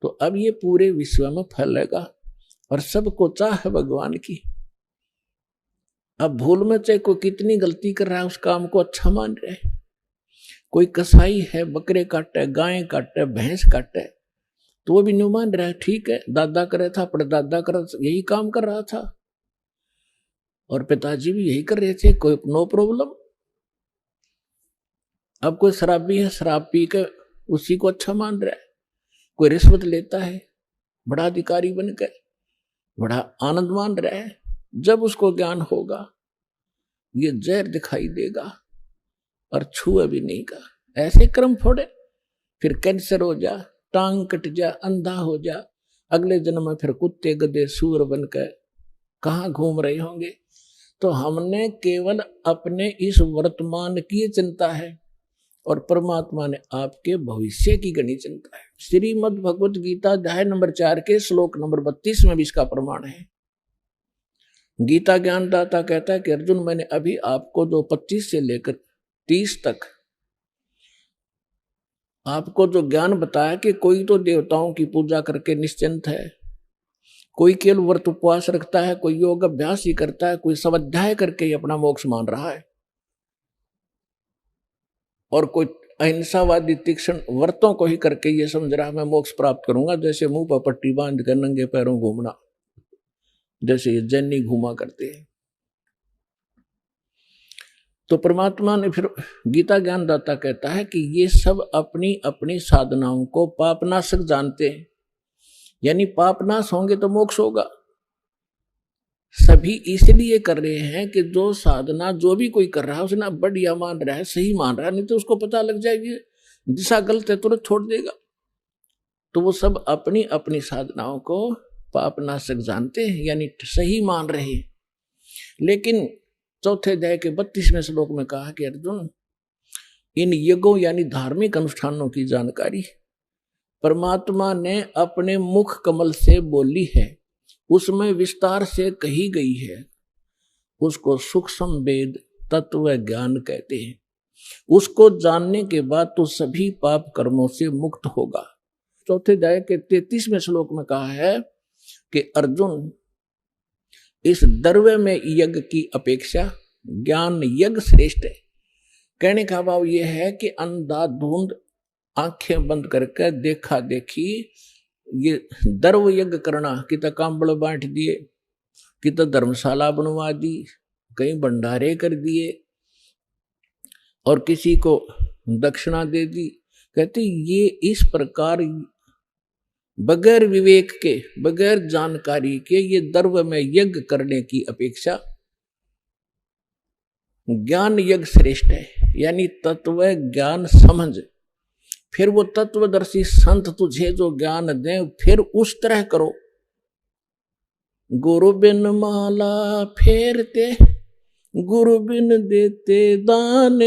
तो अब ये पूरे विश्व में फैलेगा और सबको चाह है भगवान की। अब भूल में चाहे कोई कितनी गलती कर रहा है उस काम को अच्छा मान रहे। कोई कसाई है, बकरे काटे, गाय काटे, भैंस काटे, तो वो भी नहीं मान रहा है, ठीक है दादा करे था, परदादा कर यही काम कर रहा था और पिताजी भी यही कर रहे थे, कोई नो प्रॉब्लम। अब कोई शराबी है, शराब पी के उसी को अच्छा मान रहा है। कोई रिश्वत लेता है, बड़ा अधिकारी बनकर बड़ा आनंद मान रहा है। जब उसको ज्ञान होगा ये जहर दिखाई देगा और छुए भी नहीं का। ऐसे क्रम फोड़े, फिर कैंसर हो जा, टांग कट जा, अंधा हो जा, अगले जन्म में फिर कुत्ते गधे सूअर बनकर कहाँ घूम रहे होंगे। तो हमने केवल अपने इस वर्तमान की चिंता है और परमात्मा ने आपके भविष्य की घनी चिंता है। श्रीमद् भगवत गीता अध्याय नंबर 4 के श्लोक नंबर 32 में भी इसका प्रमाण है। गीता ज्ञानदाता कहता है कि अर्जुन, मैंने अभी आपको जो 25 से लेकर 30 तक आपको जो ज्ञान बताया कि कोई तो देवताओं की पूजा करके निश्चिंत है, कोई केवल व्रत उपवास रखता है, कोई योग अभ्यास ही करता है, कोई स्वाध्याय करके ही अपना मोक्ष मान रहा है, और कोई अहिंसावादी तीक्ष्ण व्रतों को ही करके ये समझ रहा है मैं मोक्ष प्राप्त करूंगा। जैसे मुंह पर पट्टी बांध कर नंगे पैरों घूमना, जैसे ये जैनी घूमा करते हैं। तो परमात्मा ने फिर गीता ज्ञानदाता कहता है कि ये सब अपनी अपनी साधनाओं को पापनाशक जानते हैं, यानी पापनाश होंगे तो मोक्ष होगा। सभी इसलिए कर रहे हैं कि जो साधना जो भी कोई कर रहा है उसने बढ़िया मान रहा है, सही मान रहा है, नहीं तो उसको पता लग जाएगी दिशा गलत है तुरंत छोड़ देगा। तो वो सब अपनी अपनी साधनाओं को पापनाशक जानते हैं, यानी सही मान रहे हैं। लेकिन चौथे अध्याय के 32वें श्लोक में कहा कि अर्जुन, इन यज्ञों यानी धार्मिक अनुष्ठानों की जानकारी परमात्मा ने अपने मुख कमल से बोली है, उसमें विस्तार से कही गई है, उसको सूक्ष्म वेद तत्व ज्ञान कहते हैं। उसको जानने के बाद तो सभी पाप कर्मों से मुक्त होगा। चौथे अध्याय के 33वें श्लोक में कहा है कि अर्जुन, इस द्रव्य में यज्ञ की अपेक्षा ज्ञान यज्ञ श्रेष्ठ है। कहने का भाव यह है कि अंधाधुंध आंखें बंद करके देखा देखी ये द्रव्य यज्ञ करना, कि तो कांबड़ बांट दिए, कि तो धर्मशाला बनवा दी, कहीं भंडारे कर दिए और किसी को दक्षिणा दे दी। कहते ये इस प्रकार बगैर विवेक के, बगैर जानकारी के ये द्रव्य में यज्ञ करने की अपेक्षा ज्ञान यज्ञ श्रेष्ठ है, यानी तत्व ज्ञान समझ। फिर वो तत्वदर्शी संत तुझे जो ज्ञान दें फिर उस तरह करो। गुरु बिन माला फेरते, गुरु बिन देते दान,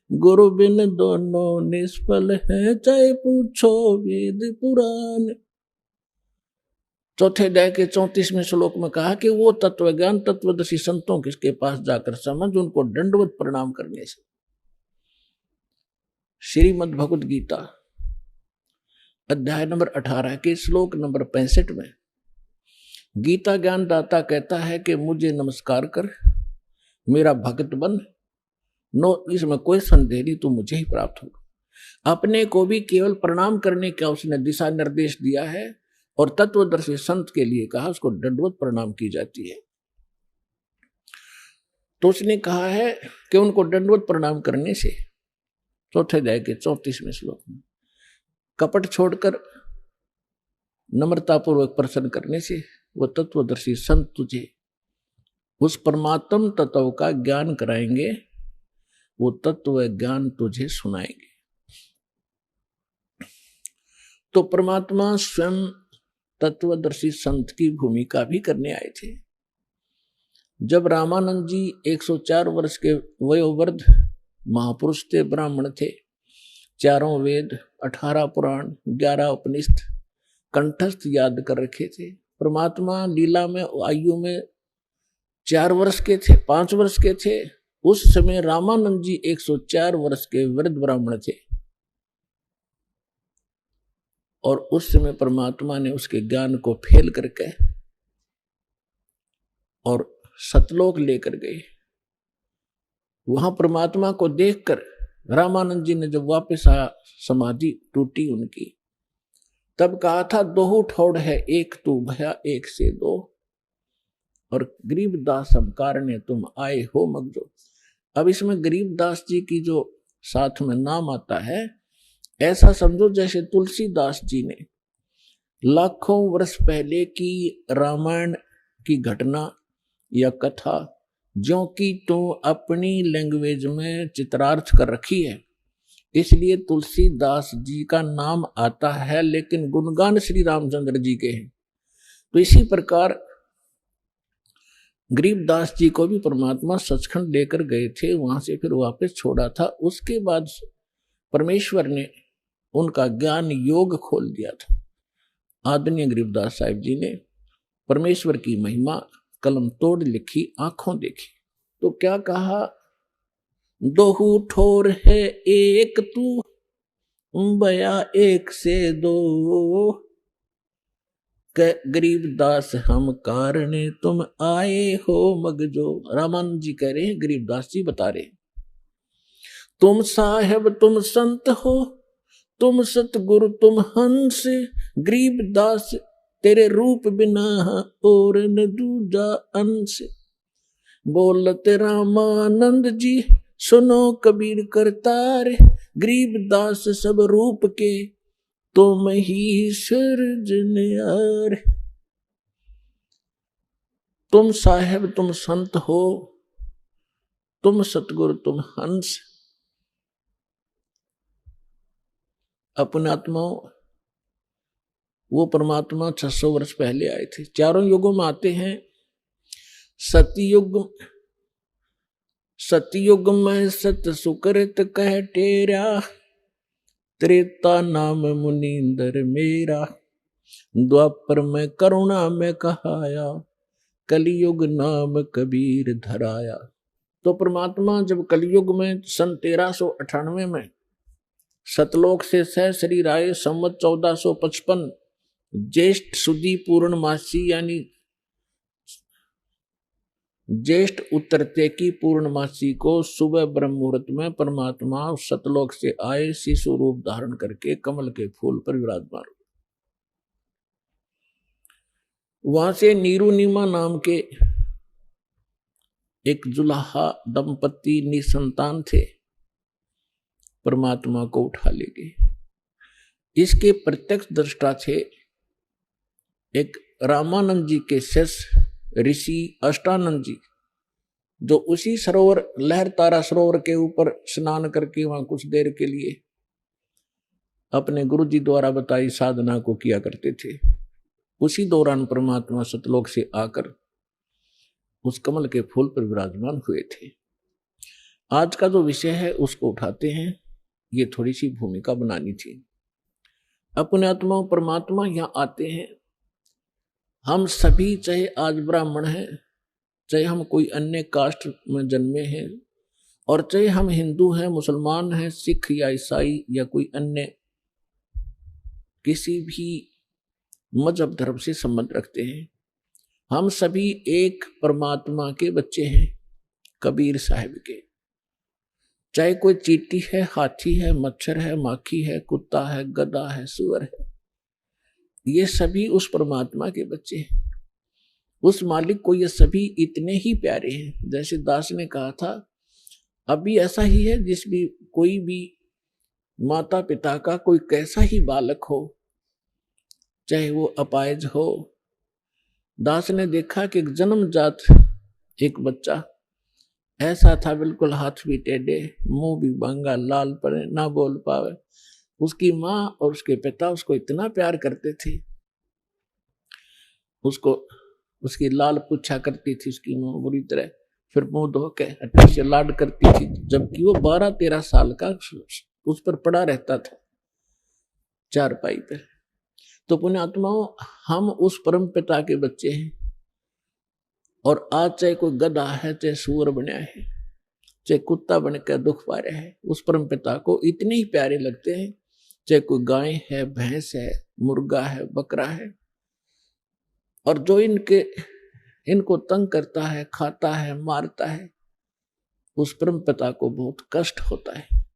गुरु बिन दोनों निष्फल है, चाहे पूछो वेद पुराण। चौथे अध्याय के 34वें श्लोक में कहा कि वो तत्व ज्ञान तत्वदर्शी संतों किसके पास जाकर समझ, उनको दंडवत प्रणाम करने से। श्रीमद् भगवत गीता अध्याय नंबर 18 के श्लोक नंबर 65 में गीता ज्ञानदाता कहता है कि मुझे नमस्कार कर, मेरा भक्त बन, नो इसमें कोई संदेह नहीं, तू मुझे ही प्राप्त होगा। अपने को भी केवल प्रणाम करने का उसने दिशा निर्देश दिया है और तत्वदर्शी संत के लिए कहा उसको दंडवत प्रणाम की जाती है। तो उसने कहा है कि उनको दंडवत प्रणाम करने से, चौथे अध्याय के 34वें श्लोक में, कपट छोड़कर नम्रतापूर्वक प्रसन्न करने से वो तत्वदर्शी संत तुझे उस परमात्म तत्व का ज्ञान कराएंगे, वो तत्व ज्ञान तुझे सुनाएंगे। तो परमात्मा स्वयं तत्वदर्शी संत की भूमिका भी करने आए थे। जब रामानंद जी 104 वर्ष के वयोवृद्ध महापुरुष थे, ब्राह्मण थे, 4 वेद, 18 पुराण, 11 उपनिषद कंठस्थ याद कर रखे थे। परमात्मा लीला में आयु में 4 वर्ष के थे, 5 वर्ष के थे। उस समय रामानंद जी 104 वर्ष के वृद्ध ब्राह्मण थे। और उस समय परमात्मा ने उसके ज्ञान को फेल करके और सतलोक लेकर गए। वहां परमात्मा को देखकर रामानंद जी ने जब वापस आया, समाधि टूटी उनकी, तब कहा था दोहू ठोड़ है एक तू भया एक से दो, और गरीबदास हम कारणे तुम आए हो मगजो। अब इसमें गरीबदास जी की जो साथ में नाम आता है, ऐसा समझो जैसे तुलसीदास जी ने लाखों वर्ष पहले की रामायण की घटना या कथा जो कि तो अपनी लैंग्वेज में चित्रार्थ कर रखी है, इसलिए तुलसीदास जी का नाम आता है, लेकिन गुणगान श्री रामचंद्र जी के हैं। तो इसी प्रकार गरीबदास जी को भी परमात्मा सचखंड लेकर गए थे, वहां से फिर वापस छोड़ा था। उसके बाद परमेश्वर ने उनका ज्ञान योग खोल दिया था। आदरणीय गरीबदास साहिब जी ने परमेश्वर की महिमा कलम तोड़ लिखी, आंखों देखी। तो क्या कहा, दोहू ठोर है एक तू बया एक से दो, गरीबदास हम कारणे तुम आए हो मगजो। रामानंद जी कह रहे हैं, गरीबदास जी बता रहे, तुम साहेब तुम संत हो, तुम सतगुरु तुम हंस, गरीबदास तेरे रूप बिना और न दूजा अंश। बोलते रामानंद जी सुनो कबीर करतार, गरीबदास सब रूप के तुम ही सृजनहार। तुम साहेब तुम संत हो, तुम सतगुरु तुम हंस। अपने आत्मा वो परमात्मा 600 वर्ष पहले आए थे। चारों युगों में आते हैं। सतयुग में सत सुकृत कह टेरा, त्रेता नाम मुनींदर मेरा, द्वापर में करुणा में कहाया, कलयुग नाम कबीर धराया। तो परमात्मा जब कलयुग में सन 1398 में सतलोक से सह शरीर आए, संवत 1455 ज्येष्ठ सुदी पूर्णमासी यानी ज्येष्ठ उत्तरते की पूर्णमासी को सुबह ब्रह्म मुहूर्त में परमात्मा सतलोक से आए, शिशु रूप धारण करके कमल के फूल पर विराजमान। वहां से नीरुनिमा नाम के एक जुलाहा दंपति निसंतान थे, परमात्मा को उठा ले गए। इसके प्रत्यक्ष दृष्टा थे एक रामानंद जी के शिष्य ऋषि अष्टानंद जी, जो उसी सरोवर लहर तारा सरोवर के ऊपर स्नान करके वहां कुछ देर के लिए अपने गुरु जी द्वारा बताई साधना को किया करते थे। उसी दौरान परमात्मा सतलोक से आकर उस कमल के फूल पर विराजमान हुए थे। आज का जो विषय है उसको उठाते हैं, ये थोड़ी सी भूमिका बनानी थी। अपने आत्मा परमात्मा यहाँ आते हैं। हम सभी, चाहे आज ब्राह्मण हैं, चाहे हम कोई अन्य कास्ट में जन्मे हैं, और चाहे हम हिंदू हैं, मुसलमान हैं, सिख या ईसाई या कोई अन्य किसी भी मजहब धर्म से संबंध रखते हैं, हम सभी एक परमात्मा के बच्चे हैं, कबीर साहिब के। चाहे कोई चींटी है, हाथी है, मच्छर है, माखी है, कुत्ता है, गधा है, सुअर है, ये सभी उस परमात्मा के बच्चे हैं। उस मालिक को ये सभी इतने ही प्यारे हैं। जैसे दास ने कहा था, अभी ऐसा ही है, जिस भी कोई भी माता पिता का कोई कैसा ही बालक हो, चाहे वो अपाहिज हो। दास ने देखा कि एक जन्मजात एक बच्चा ऐसा था, बिल्कुल हाथ भी टेढ़े, मुंह भी बांगा, लाल पड़े, ना बोल पावे। उसकी माँ और उसके पिता उसको इतना प्यार करते थे, उसको उसकी लाल पूछा करती थी उसकी माँ बुरी तरह, फिर मुंह धो के अच्छे से लाड करती थी, जबकि वो 12-13 साल का उस पर पड़ा रहता था चारपाई पे। तो पुण्यात्माओं, हम उस परम पिता के बच्चे हैं। और आज चाहे कोई गधा है, चाहे सूअर बना है, चाहे कुत्ता बनकर दुख पा रहा है, उस परम पिता को इतने ही प्यारे लगते हैं चाहे कोई गाय है, भैंस है, मुर्गा है, बकरा है, और जो इनको तंग करता है, खाता है, मारता है, उस परम पिता को बहुत कष्ट होता है।